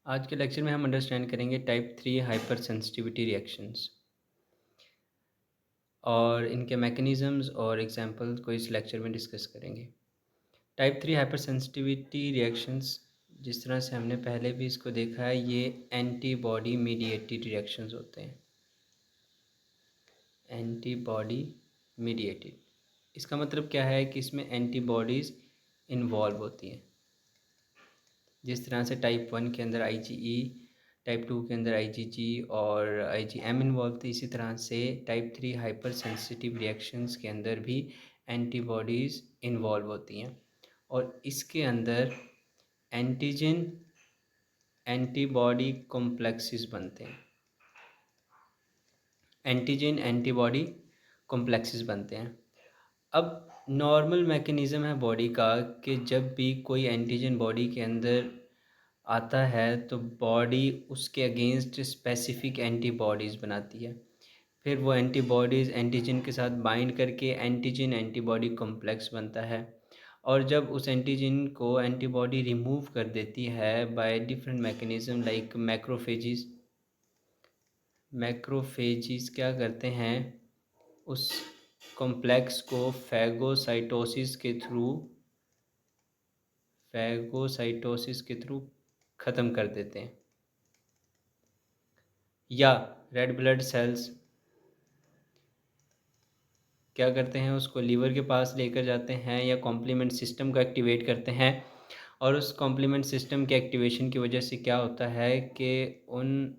आज के लेक्चर में हम अंडरस्टैंड करेंगे टाइप 3 हाइपर सेंसिटिविटी रिएक्शंस और इनके मैकेनिज़म्स और एग्जांपल्स को इस लेक्चर में डिस्कस करेंगे। टाइप 3 हाइपर सेंसिटिविटी रिएक्शंस, जिस तरह से हमने पहले भी इसको देखा है, ये एंटीबॉडी मीडिएटेड रिएक्शंस होते हैं। एंटीबॉडी मीडिएटेड, इसका मतलब क्या है कि इसमें एंटीबॉडीज़ इन्वॉल्व होती हैं। जिस तरह से टाइप 1 के अंदर IgE, टाइप 2 के अंदर IgG और IgM इन्वॉल्व थी, इसी तरह से टाइप 3 हाइपर सेंसिटिव रिएक्शंस के अंदर भी एंटीबॉडीज़ इन्वॉल्व होती हैं और इसके अंदर एंटीजन एंटीबॉडी कॉम्प्लेक्सेस बनते हैं। एंटीजन एंटीबॉडी कॉम्प्लेक्सेस बनते हैं। अब नॉर्मल मैकेनिज़्म है बॉडी का कि जब भी कोई एंटीजन बॉडी के अंदर आता है तो बॉडी उसके अगेंस्ट स्पेसिफिक एंटीबॉडीज़ बनाती है। फिर वो एंटीबॉडीज़ एंटीजन के साथ बाइंड करके एंटीजन एंटीबॉडी कॉम्प्लेक्स बनता है और जब उस एंटीजन को एंटीबॉडी रिमूव कर देती है by different mechanism like macrophages क्या करते हैं, उस कॉम्प्लेक्स को फैगोसाइटोसिस के थ्रू ख़त्म कर देते हैं। या रेड ब्लड सेल्स क्या करते हैं, उसको लीवर के पास लेकर जाते हैं या कॉम्प्लीमेंट सिस्टम को एक्टिवेट करते हैं और उस कॉम्प्लीमेंट सिस्टम के एक्टिवेशन की वजह से क्या होता है कि उन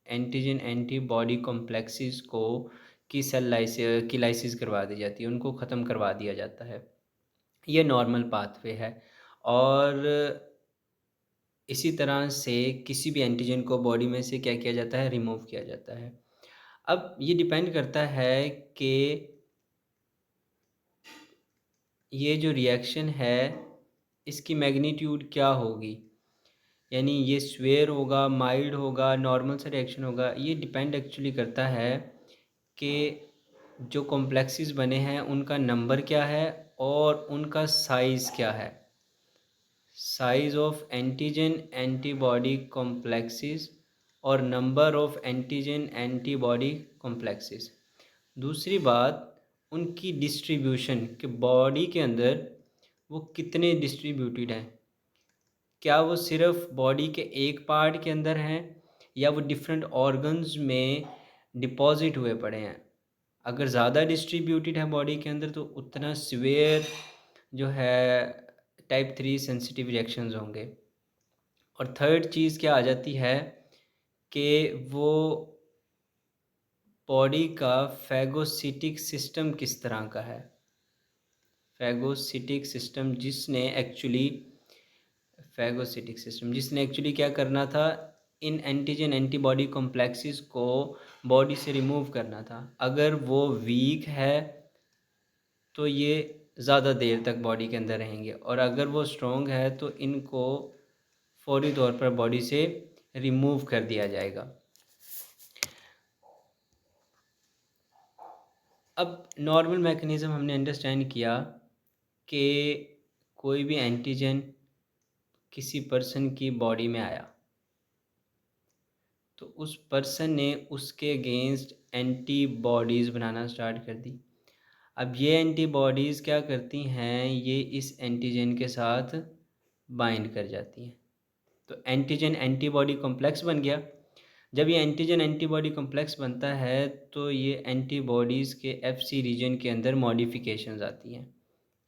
एंटीजन एंटीबॉडी कॉम्प्लेक्सेस को की लाइसिस करवा दी जाती है, उनको ख़त्म करवा दिया जाता है। ये नॉर्मल पाथवे है और इसी तरह से किसी भी एंटीजन को बॉडी में से क्या किया जाता है, रिमूव किया जाता है। अब ये डिपेंड करता है कि ये जो रिएक्शन है इसकी मैग्नीट्यूड क्या होगी, यानी ये स्वेयर होगा, माइल्ड होगा, नॉर्मल सा रिएक्शन होगा। ये डिपेंड एक्चुअली करता है कि जो कॉम्प्लेक्सेस बने हैं उनका नंबर क्या है और उनका साइज़ क्या है। Size of antigen antibody complexes और number of antigen antibody complexes. दूसरी बात, उनकी डिस्ट्रीब्यूशन कि बॉडी के अंदर वो कितने डिस्ट्रीब्यूटेड हैं। क्या वो सिर्फ बॉडी के एक पार्ट के अंदर हैं या वो डिफरेंट ऑर्गन्स में डिपॉजिट हुए पड़े हैं। अगर ज़्यादा डिस्ट्रीब्यूटेड है बॉडी के अंदर तो उतना सीवियर जो है टाइप 3 सेंसिटिव रिएक्शंस होंगे। और थर्ड चीज़ क्या आ जाती है कि वो बॉडी का फैगोसिटिक सिस्टम किस तरह का है। फैगोसिटिक सिस्टम जिसने एक्चुअली क्या करना था, इन एंटीजन एंटीबॉडी कॉम्प्लेक्सेस को बॉडी से रिमूव करना था। अगर वो वीक है तो ये ज़्यादा देर तक बॉडी के अंदर रहेंगे और अगर वो स्ट्रॉन्ग है तो इनको फौरी तौर पर बॉडी से रिमूव कर दिया जाएगा। अब नॉर्मल मैकेनिज़्म हमने अंडरस्टैंड किया कि कोई भी एंटीजन किसी पर्सन की बॉडी में आया तो उस पर्सन ने उसके अगेंस्ट एंटीबॉडीज़ बनाना स्टार्ट कर दी। अब ये एंटीबॉडीज़ क्या करती हैं, ये इस एंटीजन के साथ बाइंड कर जाती हैं। तो एंटीजन एंटीबॉडी कॉम्प्लेक्स बन गया। जब ये एंटीजन एंटीबॉडी कॉम्प्लेक्स बनता है तो ये एंटीबॉडीज़ के FC रीजन के अंदर मॉडिफिकेशंस आती हैं।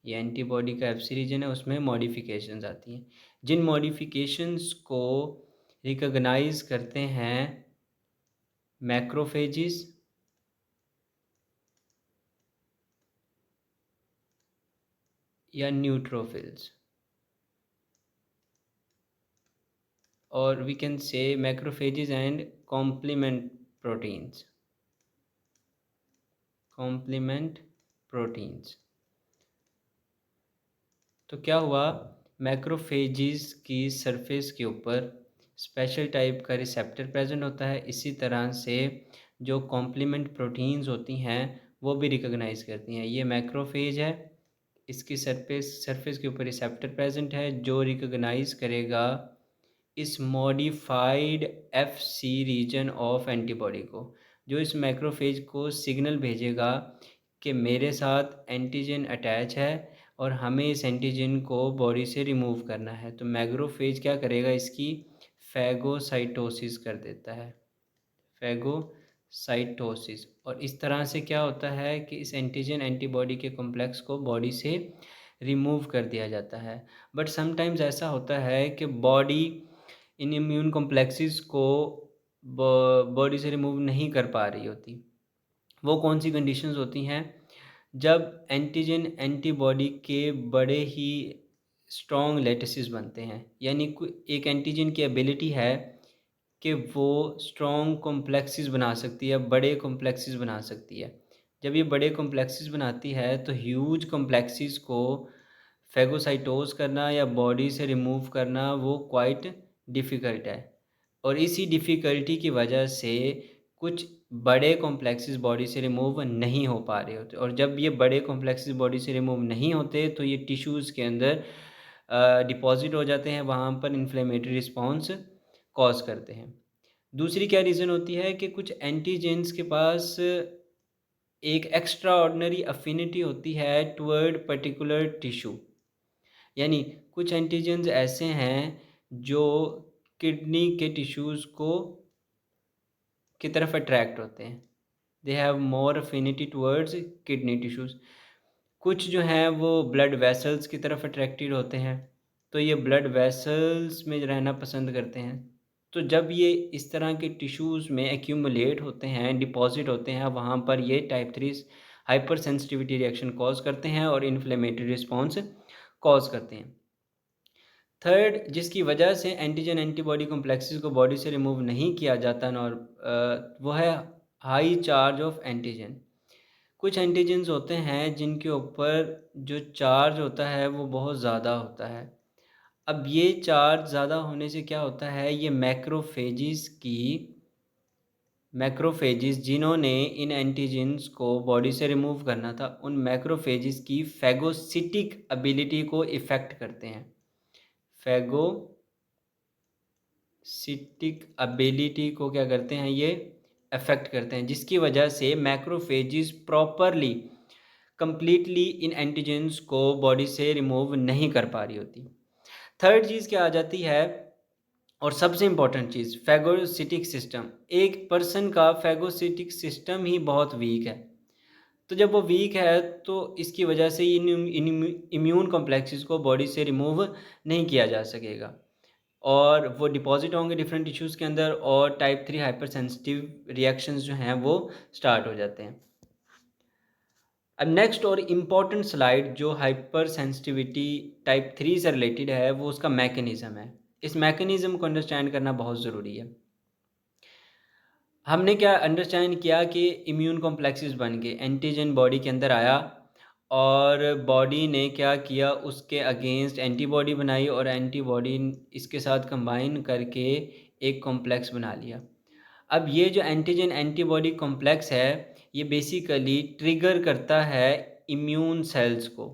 ये एंटीबॉडी का FC रीजन है, उसमें मॉडिफिकेशंस आती हैं। जिन मॉडिफिकेशंस को रिकॉग्नाइज करते हैं मैक्रोफेजेस या न्यूट्रोफिल्स, और we can say macrophages and complement proteins. तो क्या हुआ, मैक्रोफेजेस की सरफेस के ऊपर स्पेशल टाइप का रिसेप्टर प्रेजेंट होता है। इसी तरह से जो कॉम्प्लीमेंट प्रोटीन्स होती हैं वो भी रिकॉग्नाइज करती हैं। ये मैक्रोफेज है, इसकी सरफेस के ऊपर रिसेप्टर प्रेजेंट है जो रिकॉग्नाइज करेगा इस modified FC region of antibody को, जो इस मैक्रोफेज को सिग्नल भेजेगा कि मेरे साथ एंटीजन अटैच है और हमें इस एंटीजन को बॉडी से रिमूव करना है। तो मैक्रोफेज क्या करेगा, इसकी फैगोसाइटोसिस कर देता है, फैगोसाइटोसिस। और इस तरह से क्या होता है कि इस एंटीजन एंटीबॉडी के कॉम्प्लेक्स को बॉडी से रिमूव कर दिया जाता है। बट समटाइम्स ऐसा होता है कि बॉडी इन इम्यून कॉम्प्लेक्सेस को बॉडी से रिमूव नहीं कर पा रही होती। वो कौन सी कंडीशंस होती हैं, जब एंटीजन एंटीबॉडी के बड़े ही स्ट्रॉन्ग लैटिसेस बनते हैं, यानी एक एंटीजन की एबिलिटी है कि वो स्ट्रॉन्ग कॉम्प्लेक्सेस बना सकती है, बड़े कॉम्प्लेक्सेस बना सकती है। जब ये बड़े कॉम्प्लेक्सेस बनाती है तो ह्यूज कॉम्प्लेक्सेस को फैगोसाइटोज करना या बॉडी से रिमूव करना वो क्वाइट डिफ़िकल्ट है। और इसी डिफ़िकल्टी की वजह से कुछ बड़े कॉम्प्लेक्सेस बॉडी से रिमूव नहीं हो पा रहे होते, और जब ये बड़े कॉम्प्लेक्सेस बॉडी से रिमूव नहीं होते तो ये टिश्यूज़ के अंदर डिपॉज़िट हो जाते हैं, वहाँ पर इन्फ्लेमेटरी रिस्पॉन्स कॉज़ करते हैं। दूसरी क्या रीज़न होती है कि कुछ एंटीजेंस के पास एक एक्स्ट्रा ऑर्डिनरी अफिनिटी होती है टुवर्ड पर्टिकुलर टिश्यू, यानी कुछ एंटीजेंस ऐसे हैं जो किडनी के टिश्यूज़ को की तरफ अट्रैक्ट होते हैं। They have more affinity towards kidney tissues. कुछ जो हैं वो ब्लड वेसल्स की तरफ अट्रैक्टेड होते हैं, तो ये ब्लड वेसल्स में रहना पसंद करते हैं। तो जब ये इस तरह के टिश्यूज़ में एक्यूमुलेट होते हैं, डिपॉज़िट होते हैं, वहाँ पर ये type 3 hyper sensitivity reaction cause करते हैं और इन्फ्लेमेटरी रिस्पॉन्स कॉज़ करते हैं। थर्ड, जिसकी वजह से एंटीजन एंटीबॉडी कॉम्प्लेक्सेस को बॉडी से रिमूव नहीं किया जाता वो है हाई चार्ज ऑफ एंटीजन। कुछ एंटीजन्स होते हैं जिनके ऊपर जो चार्ज होता है वो बहुत ज़्यादा होता है। अब ये चार्ज ज़्यादा होने से क्या होता है, ये मैक्रोफेजेस जिन्होंने इन एंटीजन्स को बॉडी से रिमूव करना था, उन मैक्रोफेजेस की फैगोसिटिक एबिलिटी को इफ़ेक्ट करते हैं। फैगोसिटिक एबिलिटी को क्या करते हैं, ये अफेक्ट करते हैं, जिसकी वजह से macrophages properly completely in antigens को बॉडी से रिमूव नहीं कर पा रही होती। थर्ड चीज़ क्या आ जाती है, और सबसे इम्पॉर्टेंट चीज़, फैगोसिटिक सिस्टम। एक पर्सन का फैगोसिटिक सिस्टम ही बहुत वीक है। तो जब वो वीक है तो इसकी वजह से इन इम्यून कॉम्प्लेक्सेस को बॉडी से रिमूव नहीं किया जा सकेगा और वो डिपॉजिट होंगे डिफरेंट टिश्यूज़ के अंदर, और टाइप 3 हाइपर सेंसिटिव रिएक्शंस जो हैं वो स्टार्ट हो जाते हैं। अब नेक्स्ट और इम्पॉर्टेंट स्लाइड जो हाइपर सेंसिटिविटी टाइप 3 से रिलेटेड है वो उसका मैकेनिज़्म है। इस मैकेनिज़्म को अंडरस्टैंड करना बहुत ज़रूरी है। हमने क्या अंडरस्टैंड किया कि इम्यून कॉम्प्लेक्सेस बन गए, एंटीजन बॉडी के अंदर आया और बॉडी ने क्या किया, उसके अगेंस्ट एंटीबॉडी बनाई और एंटीबॉडी इसके साथ कंबाइन करके एक कॉम्प्लेक्स बना लिया। अब ये जो एंटीजन एंटीबॉडी कॉम्प्लेक्स है ये बेसिकली ट्रिगर करता है इम्यून सेल्स को।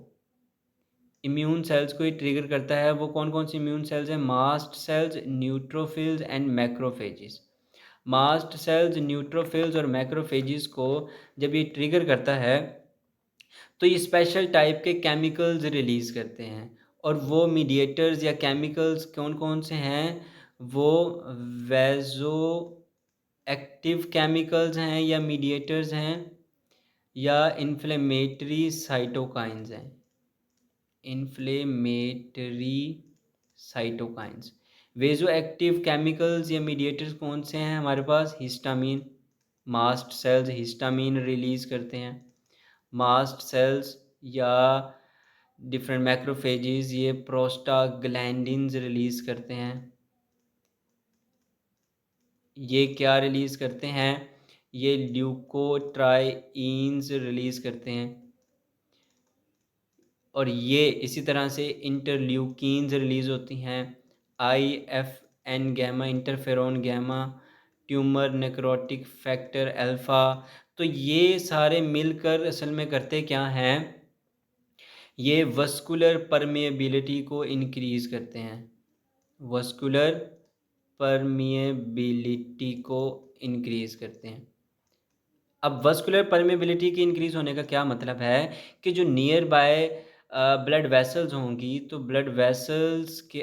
इम्यून सेल्स को ये ट्रिगर करता है। वो कौन कौन सी इम्यून सेल्स हैं? Mast cells, neutrophils and macrophages. Mast cells, neutrophils और मैक्रोफेजेस को जब ये ट्रिगर करता है तो ये स्पेशल टाइप के केमिकल्स रिलीज़ करते हैं। और वो मीडिएटर्स या केमिकल्स कौन कौन से हैं? वो वैज़ो एक्टिव केमिकल्स हैं या मीडिएटर्स हैं या इन्फ्लेमेटरी साइटोकाइंस हैं। Inflammatory cytokines. Vasoactive chemicals या मीडिएटर्स कौन से हैं हमारे पास? Histamine. Mast cells histamine release करते हैं। मास्ट सेल्स या डिफरेंट मैक्रोफेजेस ये प्रोस्टाग्लैंडिन्स रिलीज़ करते हैं। ये क्या रिलीज़ करते हैं? ये ल्यूकोट्राइन्स रिलीज़ करते हैं। और ये इसी तरह से इंटरल्यूकिन्स रिलीज़ होती हैं। IFN gamma, interferon gamma, tumour necrotic factor alpha. तो ये सारे मिलकर असल में करते क्या हैं? ये वस्कुलर परमेबिलिटी को इंक्रीज़ करते हैं। वस्कुलर परमिएबिलिटी को इंक्रीज़ करते हैं। अब वस्कुलर परमेबिलिटी की इंक्रीज़ होने का क्या मतलब है कि जो नियर बाय ब्लड वेसल्स होंगी, तो ब्लड वेसल्स के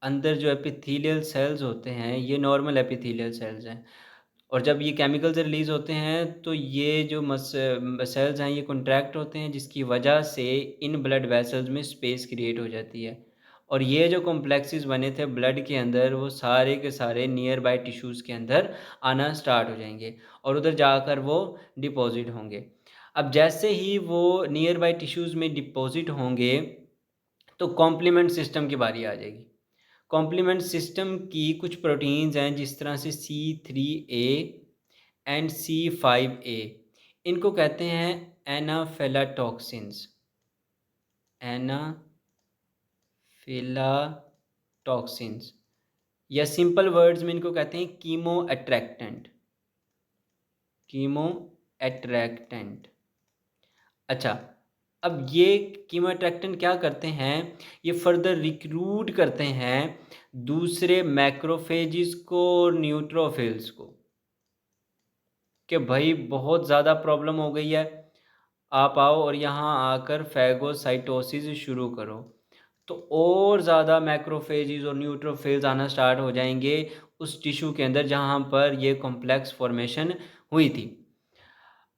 अंदर जो एपिथेलियल सेल्स होते हैं, ये नॉर्मल एपिथेलियल सेल्स हैं। और जब ये केमिकल्स रिलीज़ होते हैं, तो ये जो सेल्स हैं, ये कॉन्ट्रैक्ट होते हैं, जिसकी वजह से इन ब्लड वेसल्स में स्पेस क्रिएट हो जाती है। और ये जो कॉम्प्लेक्सेस बने थे ब्लड के अंदर, वो सारे के सारे नियर बाय टिश्यूज़ के अंदर आना स्टार्ट हो जाएँगे और उधर जाकर वो डिपॉज़िट होंगे। अब जैसे ही वो नियर बाय टिश्यूज़ में डिपॉज़िट होंगे, तो कॉम्प्लीमेंट सिस्टम की बारी आ जाएगी। कॉम्प्लीमेंट सिस्टम की कुछ प्रोटीन्स हैं, जिस तरह से C3a एंड C5a, इनको कहते हैं एनाफिलाटॉक्सिन्स। एनाफिलाटॉक्सिन्स या सिंपल वर्ड्स में इनको कहते हैं कीमो अट्रैक्टेंट। Chemo attractant. अच्छा, अब ये कीमो अट्रैक्टेंट क्या करते हैं? ये फर्दर रिक्रूट करते हैं दूसरे मैक्रोफेजेस को और न्यूट्रोफिल्स को, कि भाई बहुत ज़्यादा प्रॉब्लम हो गई है, आप आओ और यहाँ आकर फैगोसाइटोसिस शुरू करो। तो और ज़्यादा मैक्रोफेजेस और न्यूट्रोफिल्स आना स्टार्ट हो जाएंगे उस टिश्यू के अंदर जहाँ पर ये कॉम्प्लेक्स फॉर्मेशन हुई थी।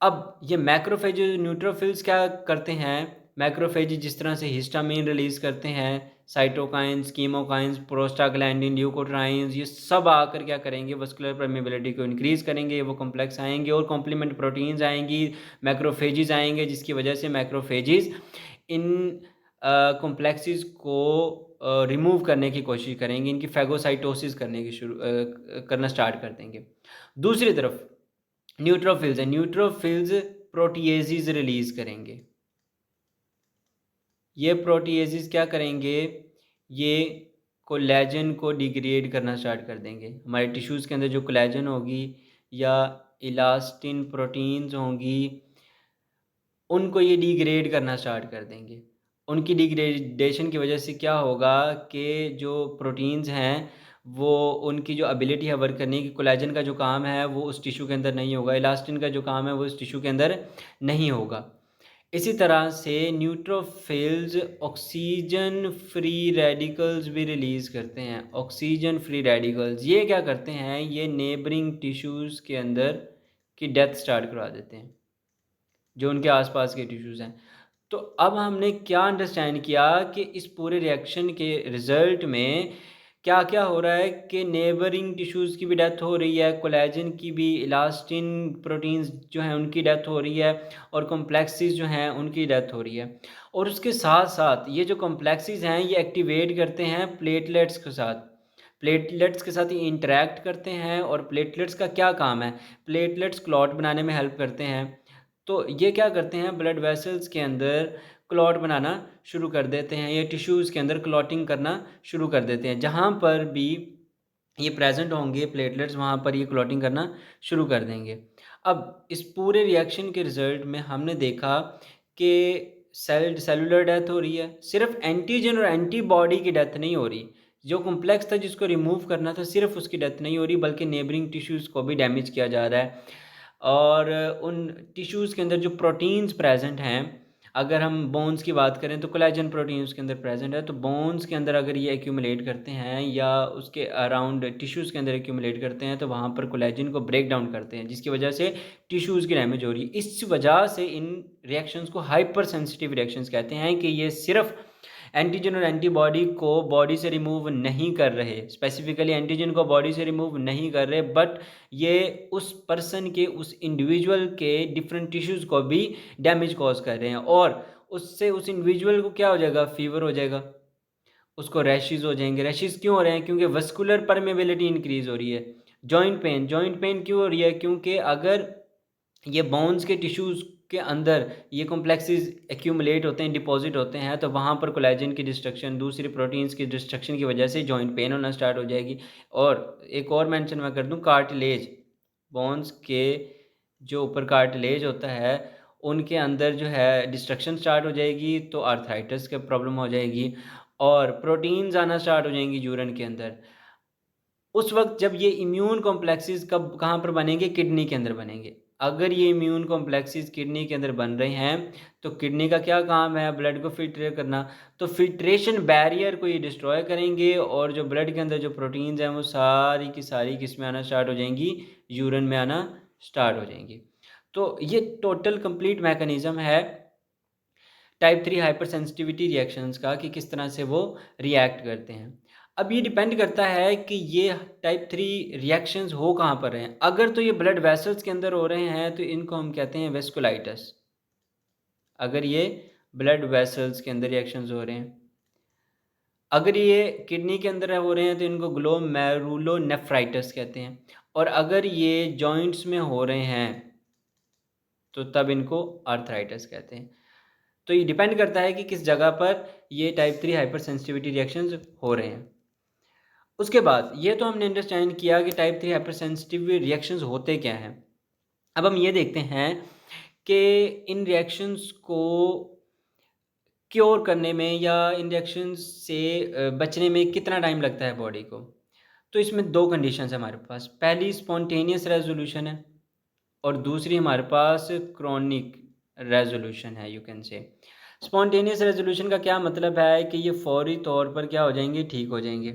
अब ये मैक्रोफेजेस न्यूट्रोफिल्स क्या करते हैं? मैक्रोफेजेस जिस तरह से हिस्टामिन रिलीज़ करते हैं, साइटोकाइन्स, कीमोकाइन्स, प्रोस्टाग्लैंडिन, ल्यूकोट्राइन्स, ये सब आकर क्या करेंगे? वस्कुलर परमेबिलिटी को इंक्रीज़ करेंगे। वो कॉम्प्लेक्स आएंगे और कॉम्प्लीमेंट प्रोटीन्स आएंगी, मैक्रोफेजेस आएंगे, जिसकी वजह से मैक्रोफेजेस इन कॉम्प्लेक्सेस को रिमूव करने की कोशिश करेंगे, इनकी फैगोसाइटोसिस करना स्टार्ट कर देंगे। दूसरी तरफ न्यूट्रोफिल्स हैं, न्यूट्रोफिल्स प्रोटीएजेस रिलीज़ करेंगे। ये प्रोटीएजेस क्या करेंगे? ये कोलेजन को डिग्रेड करना स्टार्ट कर देंगे। हमारे टिश्यूज़ के अंदर जो कोलेजन होगी या इलास्टिन प्रोटीन्स होंगी, उनको ये डिग्रेड करना स्टार्ट कर देंगे। उनकी डिग्रेडेशन की वजह से क्या होगा कि जो प्रोटीन्स हैं, वो उनकी जो एबिलिटी है वर्क करने की, कोलेजन का जो काम है वो उस टिश्यू के अंदर नहीं होगा, इलास्टिन का जो काम है वो उस टिश्यू के अंदर नहीं होगा। इसी तरह से न्यूट्रोफिल्स ऑक्सीजन फ्री रेडिकल्स भी रिलीज़ करते हैं। ऑक्सीजन फ्री रेडिकल्स ये क्या करते हैं? ये नेबरिंग टिश्यूज़ के अंदर की डेथ स्टार्ट करवा देते हैं, जो उनके आसपास के टिश्यूज़ हैं। तो अब हमने क्या अंडरस्टैंड किया कि इस पूरे रिएक्शन के रिज़ल्ट में क्या-क्या हो रहा है कि नेबरिंग टिश्यूज़ की भी डेथ हो रही है, कोलेजन की भी, इलास्टिन प्रोटीन्स जो हैं उनकी डेथ हो रही है और कॉम्प्लेक्सेस जो हैं उनकी डेथ हो रही है। और उसके साथ-साथ ये जो कॉम्प्लेक्सेस हैं ये एक्टिवेट करते हैं प्लेटलेट्स के साथ। प्लेटलेट्स के साथ ये इंटरैक्ट करते हैं और प्लेटलेट्स का क्या काम है? प्लेटलेट्स क्लॉट बनाने में हेल्प करते हैं। तो ये क्या करते हैं? ब्लड वेसल्स के अंदर क्लॉट बनाना शुरू कर देते हैं, या टिश्यूज़ के अंदर क्लॉटिंग करना शुरू कर देते हैं। जहाँ पर भी ये प्रेज़ेंट होंगे प्लेटलेट्स, वहाँ पर ये क्लॉटिंग करना शुरू कर देंगे। अब इस पूरे रिएक्शन के रिज़ल्ट में हमने देखा कि सेलुलर डेथ हो रही है। सिर्फ़ एंटीजन और एंटीबॉडी की डेथ नहीं हो रही। जो कॉम्प्लेक्स था जिसको रिमूव करना था, सिर्फ़ उसकी डेथ नहीं हो रही, बल्कि नेबरिंग टिश्यूज़ को भी डैमेज किया जा रहा है। और उन टिश्यूज़ के अंदर जो प्रोटीन्स प्रेज़ेंट हैं, अगर हम बोन्स की बात करें तो कोलेजन प्रोटीन उसके अंदर प्रेज़ेंट है, तो बोन्स के अंदर अगर ये एक्यूमुलेट करते हैं या उसके अराउंड टिश्यूज़ के अंदर एक्यूमुलेट करते हैं, तो वहाँ पर कोलेजन को ब्रेक डाउन करते हैं, जिसकी वजह से टिश्यूज़ की डैमेज हो रही है। इस वजह से इन रिएक्शंस को हाइपर सेंसिटिव रिएक्शंस कहते हैं, कि ये सिर्फ़ एंटीजन और एंटीबॉडी को बॉडी से रिमूव नहीं कर रहे, स्पेसिफिकली एंटीजन को बॉडी से रिमूव नहीं कर रहे, बट ये उस पर्सन के, उस इंडिविजुअल के डिफरेंट टिश्यूज़ को भी डैमेज कॉज कर रहे हैं, और उससे उस इंडिविजुअल को क्या हो जाएगा? फीवर हो जाएगा, उसको रैशेज़ हो जाएंगे। रैशेज़ क्यों हो रहे हैं? क्योंकि वस्कुलर परमेबिलिटी इंक्रीज़ हो रही है। जॉइंट पेन क्यों हो रही है? क्योंकि अगर ये बोन्स के टिश्यूज़ के अंदर ये कॉम्प्लेक्सेस एक्यूमुलेट होते हैं, डिपॉज़िट होते हैं, तो वहाँ पर कोलेजन की डिस्ट्रक्शन, दूसरी प्रोटीन्स की डिस्ट्रक्शन की वजह से जॉइंट पेन होना स्टार्ट हो जाएगी। और एक और मेंशन मैं कर दूँ, कार्टिलेज, बोन्स के जो ऊपर कार्टिलेज होता है, उनके अंदर जो है डिस्ट्रक्शन स्टार्ट हो जाएगी, तो आर्थराइटिस की प्रॉब्लम हो जाएगी और प्रोटीन्स आना स्टार्ट हो जाएंगी यूरिन के अंदर। उस वक्त जब ये इम्यून कॉम्प्लेक्सेस कब कहाँ पर बनेंगे, किडनी के अंदर बनेंगे। अगर ये इम्यून कॉम्प्लेक्सेस किडनी के अंदर बन रहे हैं तो किडनी का क्या काम है, ब्लड को फिल्टर करना। तो फिल्ट्रेशन बैरियर को ये डिस्ट्रॉय करेंगे और जो ब्लड के अंदर जो प्रोटीन्स हैं वो सारी की सारी किस में आना स्टार्ट हो जाएंगी, यूरिन में आना स्टार्ट हो जाएंगी। तो ये टोटल कंप्लीट मैकेनिज्म है टाइप 3 हाइपर सेंसिटिविटी रिएक्शंस का कि किस तरह से वो रिएक्ट करते हैं। अब ये डिपेंड करता है कि ये टाइप 3 रिएक्शंस हो कहाँ पर रहे हैं। अगर तो ये ब्लड वेसल्स के अंदर हो रहे हैं तो इनको हम कहते हैं वेस्कुलाइटिस। अगर ये ब्लड वेसल्स के अंदर रिएक्शंस हो रहे हैं, अगर ये किडनी के अंदर हो रहे हैं तो इनको ग्लोमेरुलोनेफ्राइटिस कहते हैं, और अगर ये जॉइंट्स में हो रहे हैं तो तब इनको आर्थराइटिस कहते हैं। तो ये डिपेंड करता है कि किस जगह पर ये टाइप 3 हाइपर सेंसिटिविटी रिएक्शंस हो रहे हैं। उसके बाद ये तो हमने अंडरस्टैंड किया कि टाइप 3 हाइपर सेंसिटिव रिएक्शंस होते क्या हैं। अब हम ये देखते हैं कि इन रिएक्शंस को क्योर करने में या इन रिएक्शंस से बचने में कितना टाइम लगता है बॉडी को। तो इसमें दो कंडीशंस है हमारे पास। पहली स्पॉन्टेनियस रेजोल्यूशन है और दूसरी हमारे पास क्रॉनिक रेजोल्यूशन है, you can say. Spontaneous resolution का क्या मतलब है कि ये फौरी तौर पर क्या हो जाएंगे, ठीक हो जाएंगे।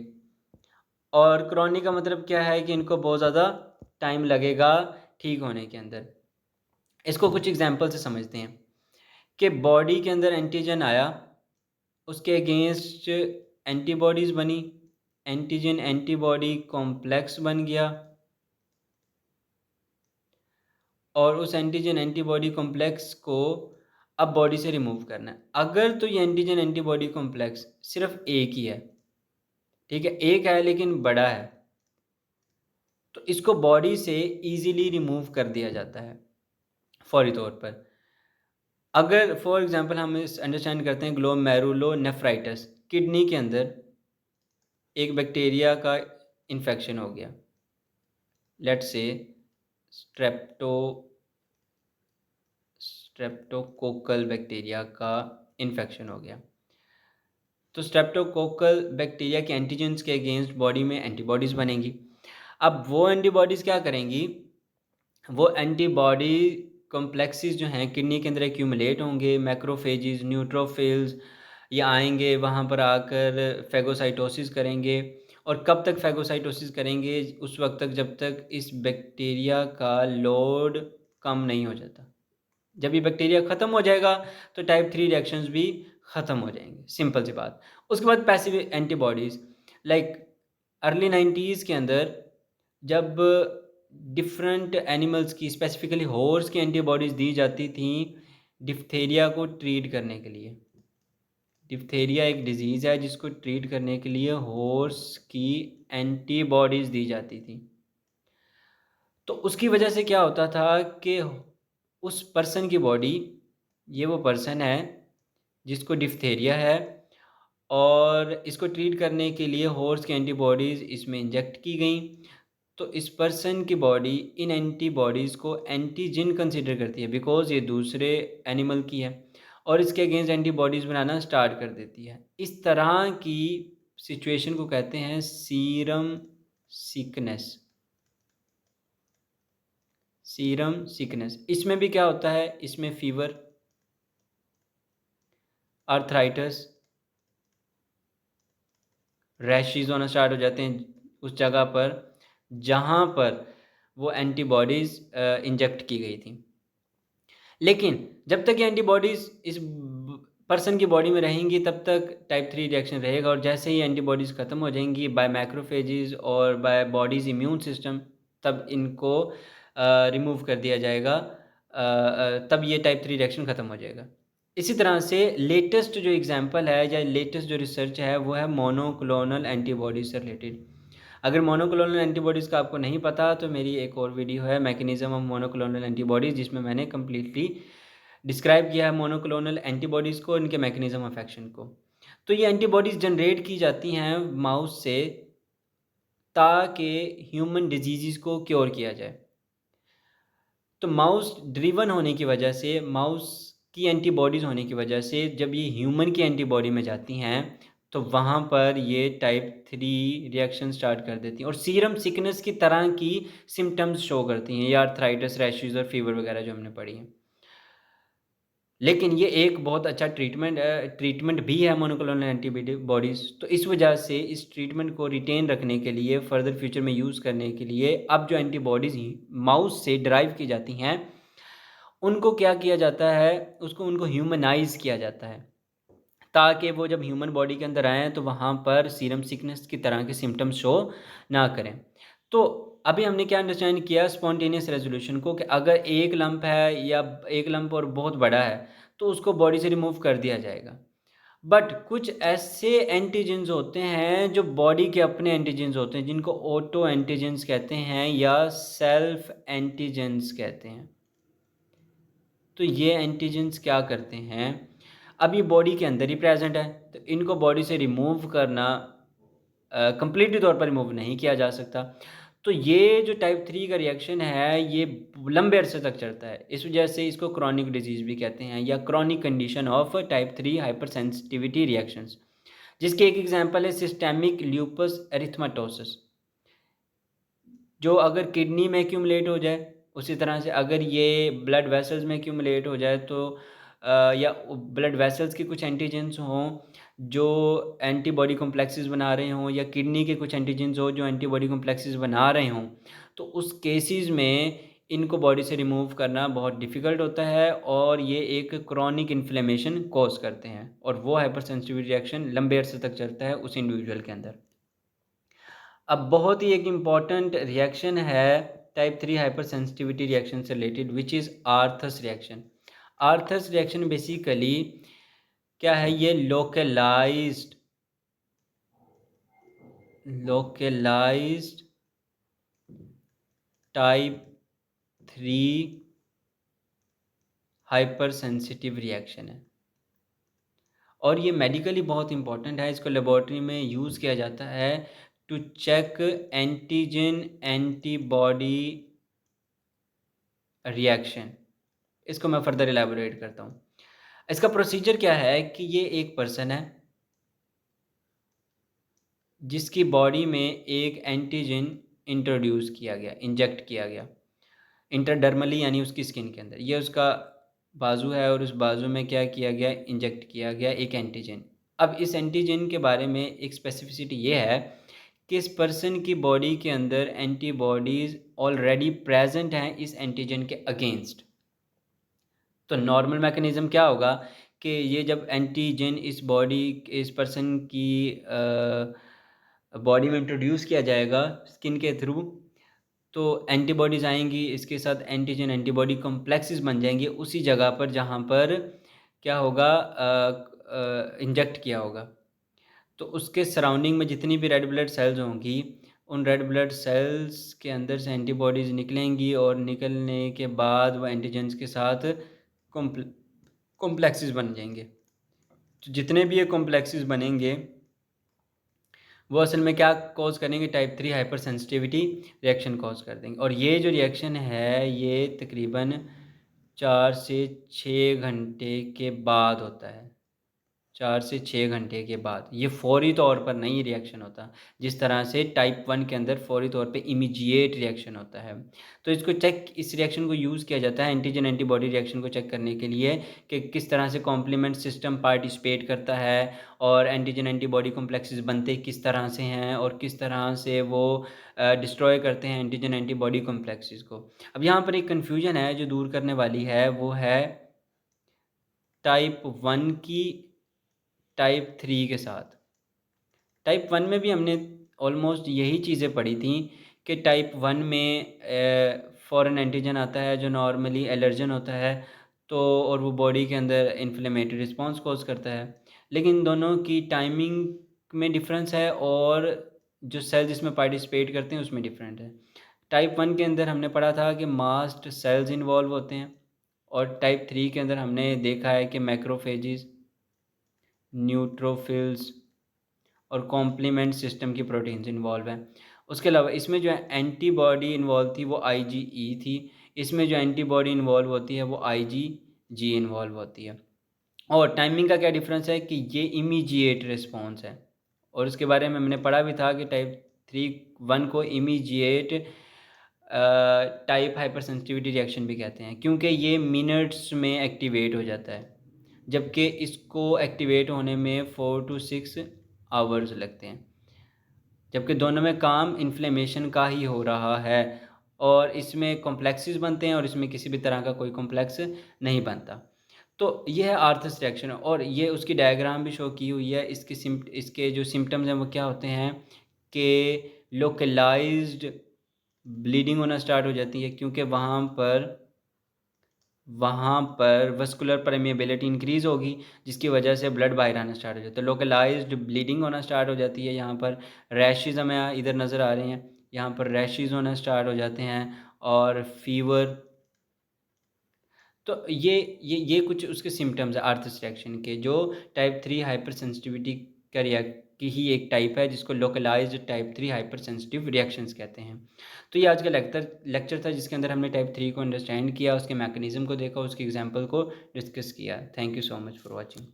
और क्रॉनिक का मतलब क्या है कि इनको बहुत ज़्यादा टाइम लगेगा ठीक होने के अंदर। इसको कुछ एग्जांपल से समझते हैं कि बॉडी के अंदर एंटीजन आया, उसके अगेंस्ट एंटीबॉडीज़ बनी, एंटीजन एंटीबॉडी कॉम्प्लेक्स बन गया और उस एंटीजन एंटीबॉडी कॉम्प्लेक्स को अब बॉडी से रिमूव करना है। अगर तो ये एंटीजन एंटीबॉडी कॉम्प्लेक्स सिर्फ एक ही है, ठीक है, एक है लेकिन बड़ा है, तो इसको बॉडी से इजीली रिमूव कर दिया जाता है फौरी तौर पर। अगर फॉर एग्जांपल हम इस अंडरस्टैंड करते हैं ग्लोमेरुलोनेफ्राइटिस, किडनी के अंदर एक बैक्टीरिया का इन्फेक्शन हो गया, let's say strepto streptococcal bacteria का इन्फेक्शन हो गया। तो स्ट्रेप्टोकोकल बैक्टीरिया के एंटीजेंस के अगेंस्ट बॉडी में एंटीबॉडीज़ बनेंगी। अब वो एंटीबॉडीज़ क्या करेंगी, वो एंटीबॉडी कॉम्प्लेक्सेस जो हैं किडनी के अंदर एक्यूमुलेट होंगे, मैक्रोफेजेस न्यूट्रोफिल्स ये आएंगे, वहाँ पर आकर फेगोसाइटोसिस करेंगे। और कब तक फेगोसाइटोसिस करेंगे, उस वक्त तक जब तक इस बैक्टीरिया का लोड कम नहीं हो जाता। जब ये बैक्टीरिया ख़त्म हो जाएगा तो टाइप 3 रिएक्शंस भी ख़त्म हो जाएंगे, सिंपल सी बात। उसके बाद passive antibodies, like early 90s के अंदर जब डिफरेंट एनिमल्स की स्पेसिफिकली हॉर्स की एंटीबॉडीज़ दी जाती थी डिप्थेरिया को ट्रीट करने के लिए। डिप्थेरिया एक डिजीज़ है जिसको ट्रीट करने के लिए हॉर्स की एंटीबॉडीज़ दी जाती थी। तो उसकी वजह से क्या होता था कि उस पर्सन की बॉडी, ये वो पर्सन है जिसको डिप्थेरिया है और इसको ट्रीट करने के लिए हॉर्स की एंटीबॉडीज़ इसमें इंजेक्ट की गई, तो इस पर्सन की बॉडी इन एंटीबॉडीज़ को एंटीजन कंसिडर करती है बिकॉज़ ये दूसरे एनिमल की है और इसके अगेंस्ट एंटीबॉडीज़ बनाना स्टार्ट कर देती है। इस तरह की सिचुएशन को कहते हैं सीरम सिकनेस। सीरम सिकनेस इसमें भी क्या होता है, इसमें फीवर, आर्थराइटिस, रैशेस होना स्टार्ट हो जाते हैं उस जगह पर जहाँ पर वो एंटीबॉडीज़ इंजेक्ट की गई थी। लेकिन जब तक ये एंटीबॉडीज़ इस पर्सन की बॉडी में रहेंगी तब तक टाइप 3 रिएक्शन रहेगा, और जैसे ही एंटीबॉडीज़ ख़त्म हो जाएंगी बाय मैक्रोफेजेस और बाय बॉडीज़ इम्यून सिस्टम, तब इनको रिमूव कर दिया जाएगा, तब ये टाइप 3 रिएक्शन ख़त्म हो जाएगा। इसी तरह से लेटेस्ट जो एग्जांपल है या लेटेस्ट जो रिसर्च है वो है मोनोक्लोनल एंटीबॉडीज़ से रिलेटेड। अगर मोनोक्लोनल एंटीबॉडीज़ का आपको नहीं पता तो मेरी एक और वीडियो है मैकेनिज्म ऑफ मोनोक्लोनल एंटीबॉडीज़, जिसमें मैंने कम्प्लीटली डिस्क्राइब किया है मोनोक्लोनल एंटीबॉडीज़ को, इनके मैकेनिज्म ऑफ एक्शन को। तो ये एंटीबॉडीज़ जनरेट की जाती हैं माउस से ताकि ह्यूमन डिजीज़ को क्योर किया जाए। तो माउस ड्रिवन होने की वजह से, माउस की एंटीबॉडीज़ होने की वजह से जब ये ह्यूमन की एंटीबॉडी में जाती हैं तो वहाँ पर ये टाइप 3 रिएक्शन स्टार्ट कर देती हैं और सीरम सिकनेस की तरह की सिम्पटम्स शो करती हैं, या आर्थराइटिस, रैशेज़ और फीवर वगैरह जो हमने पढ़ी हैं। लेकिन ये एक बहुत अच्छा ट्रीटमेंट भी है मोनोक्लोनल एंटीबॉडीज़। तो इस वजह से इस ट्रीटमेंट को रिटेन रखने के लिए, फर्दर फ्यूचर में यूज़ करने के लिए, अब जो एंटीबॉडीज़ माउस से डिराइव की जाती हैं, उनको क्या किया जाता है, उनको ह्यूमनाइज़ किया जाता है, ताकि वो जब ह्यूमन बॉडी के अंदर आएँ तो वहाँ पर सीरम सिकनेस की तरह के सिम्पटम्स शो ना करें। तो अभी हमने क्या अंडरस्टैंड किया स्पॉन्टेनियस रेज़ोल्यूशन को, कि अगर एक लंप है या एक लंप और बहुत बड़ा है, तो उसको बॉडी से रिमूव कर दिया जाएगा। बट कुछ ऐसे एंटीजेन्स होते हैं जो बॉडी के अपने एंटीजेन्स होते हैं, जिनको ऑटो एंटीजेन्स कहते हैं या सेल्फ एंटीजेन्स कहते हैं। तो ये एंटीजेन्स क्या करते हैं, अब ये बॉडी के अंदर ही प्रेजेंट है, तो इनको बॉडी से रिमूव करना कंप्लीटली तौर पर रिमूव नहीं किया जा सकता। तो ये जो टाइप 3 का रिएक्शन है, ये लंबे अरसे तक चलता है। इस वजह से इसको क्रॉनिक डिजीज़ भी कहते हैं, या chronic condition of type 3 hyper sensitivity reactions, जिसके एक एग्जांपल है सिस्टेमिक ल्यूपस एरिथेमेटोसस, जो अगर किडनी में एक्यूमुलेट हो जाए, उसी तरह से अगर ये ब्लड वेसल्स में एक्यूमुलेट हो जाए, तो या ब्लड वेसल्स के कुछ एंटीजेंस हों जो एंटीबॉडी कॉम्प्लेक्सेस बना रहे हों, या किडनी के कुछ एंटीजेंस हो जो एंटीबॉडी कॉम्प्लेक्सेस बना रहे हों, तो उस केसेस में इनको बॉडी से रिमूव करना बहुत डिफ़िकल्ट होता है, और ये एक क्रॉनिक इन्फ्लेमेशन कॉज करते हैं, और वो हाइपर सेंसिटिविटी रिएक्शन लंबे अरसे तक चलता है उस इंडिविजुअल के अंदर। अब बहुत ही एक इम्पॉर्टेंट रिएक्शन है टाइप 3 हाइपर सेंसिटिविटी रिएक्शन से related, which is Arthus reaction. Arthus reaction basically क्या है, ये localised type 3 hyper sensitive reaction है, और ये मेडिकली बहुत इंपॉर्टेंट है। इसको लेबॉर्ट्री में यूज़ किया जाता है to check antigen antibody reaction. इसको मैं फर्दर इलैबोरेट करता हूँ। इसका प्रोसीजर क्या है कि ये एक पर्सन है जिसकी बॉडी में एक एंटीजन इंट्रोड्यूस किया गया, इंजेक्ट किया गया इंटरडर्मली, यानी उसकी स्किन के अंदर। ये उसका बाजू है, और उस बाजू में क्या किया गया, इंजेक्ट किया गया एक एंटीजन। अब इस एंटीजन के बारे में एक स्पेसिफिसिटी ये है कि इस पर्सन की बॉडी के अंदर एंटीबॉडीज़ ऑलरेडी प्रेजेंट हैं इस एंटीजन के अगेंस्ट। तो नॉर्मल मैकेनिज़्म क्या होगा कि ये जब एंटीजन इस पर्सन की बॉडी में इंट्रोड्यूस किया जाएगा स्किन के थ्रू, तो एंटीबॉडीज़ आएँगी, इसके साथ एंटीजन एंटीबॉडी कॉम्प्लेक्सेस बन जाएँगे उसी जगह पर जहाँ पर क्या होगा, इंजेक्ट किया होगा। तो उसके सराउंडिंग में जितनी भी रेड ब्लड सेल्स होंगी, उन रेड ब्लड सेल्स के अंदर से एंटीबॉडीज़ निकलेंगी, और निकलने के बाद वो एंटीजेंस के साथ कॉम्प्लेक्सेस बन जाएंगे। तो जितने भी ये कॉम्प्लेक्सेस बनेंगे, वो असल में क्या कॉज करेंगे, type 3 hyper sensitivity reaction cause कर देंगे। और ये जो रिएक्शन है, ये तकरीबन 4 से 6 घंटे के बाद होता है। 4 से 6 घंटे के बाद, ये फ़ौरी तौर पर नहीं रिएक्शन होता, जिस तरह से टाइप 1 के अंदर फ़ौरी तौर पे इमीडिएट रिएक्शन होता है। तो इस रिएक्शन को यूज़ किया जाता है एंटीजन एंटीबॉडी रिएक्शन को चेक करने के लिए, कि किस तरह से कॉम्प्लीमेंट सिस्टम पार्टिसिपेट करता है, और एंटीजन एंटीबॉडी कॉम्प्लेक्सेस बनते किस तरह से हैं, और किस तरह से वो डिस्ट्रॉय करते हैं एंटीजन एंटीबॉडी कॉम्प्लेक्सेस को। अब यहाँ पर एक कन्फ्यूजन है जो दूर करने वाली है, वो है टाइप 1 की टाइप 3 के साथ। टाइप 1 में भी हमने ऑलमोस्ट यही चीज़ें पढ़ी थी, कि टाइप 1 में फॉरेन एंटीजन आता है जो नॉर्मली एलर्जन होता है, तो और वो बॉडी के अंदर इन्फ्लेमेटरी रिस्पॉन्स कॉज करता है। लेकिन दोनों की टाइमिंग में डिफरेंस है, और जो सेल्स इसमें पार्टिसिपेट करते हैं उसमें डिफरेंट है। टाइप 1 के अंदर हमने पढ़ा था कि मास्ट सेल्स इन्वॉल्व होते हैं, और टाइप 3 के अंदर हमने देखा है कि मैक्रोफेजेस, न्यूट्रोफिल्स और कॉम्प्लीमेंट सिस्टम की प्रोटीन्स इन्वॉल्व हैं। उसके अलावा इसमें जो है एंटीबॉडी इन्वॉल्व थी वो IgE थी, इसमें जो एंटीबॉडी इन्वॉल्व होती है वो IgG इन्वॉल्व होती है। और टाइमिंग का क्या डिफरेंस है कि ये इमीडिएट रिस्पॉन्स है, और उसके बारे में मैंने पढ़ा भी था कि टाइप 3-1 को immediate type hyper sensitivity reaction भी कहते हैं, क्योंकि ये मिनट्स में एक्टिवेट हो जाता है, जबकि इसको एक्टिवेट होने में 4 to 6 आवर्स लगते हैं, जबकि दोनों में काम इन्फ्लेमेशन का ही हो रहा है, और इसमें कॉम्प्लेक्सेस बनते हैं और इसमें किसी भी तरह का कोई कॉम्प्लेक्स नहीं बनता। तो ये है आर्थस रिएक्शन, और ये उसकी डायग्राम भी शो की हुई है। इसके जो सिम्पटम्स हैं वो क्या होते हैं कि लोकलाइज्ड ब्लीडिंग होना स्टार्ट हो जाती है, क्योंकि वहाँ पर वस्कुलर परमेबिलिटी इंक्रीज़ होगी, जिसकी वजह से ब्लड बाहर आना स्टार्ट हो जाता है। लोकलाइज्ड ब्लीडिंग होना स्टार्ट हो जाती है। यहाँ पर रैशेज़ हमें इधर नज़र आ रहे हैं, यहाँ पर रैशेज़ होना स्टार्ट हो जाते हैं, और फीवर। तो ये कुछ उसके सिम्पटम्स हैं आर्थस रिएक्शन के, जो टाइप 3 हाइपर सेंसिटिविटी का रिएक्ट की ही एक टाइप है, जिसको localised type 3 hyper sensitive reactions कहते हैं। तो ये आज का लेक्चर था, जिसके अंदर हमने टाइप 3 को अंडरस्टैंड किया, उसके मैकेनिज्म को देखा, उसके एग्जांपल को डिस्कस किया। Thank you so much for watching.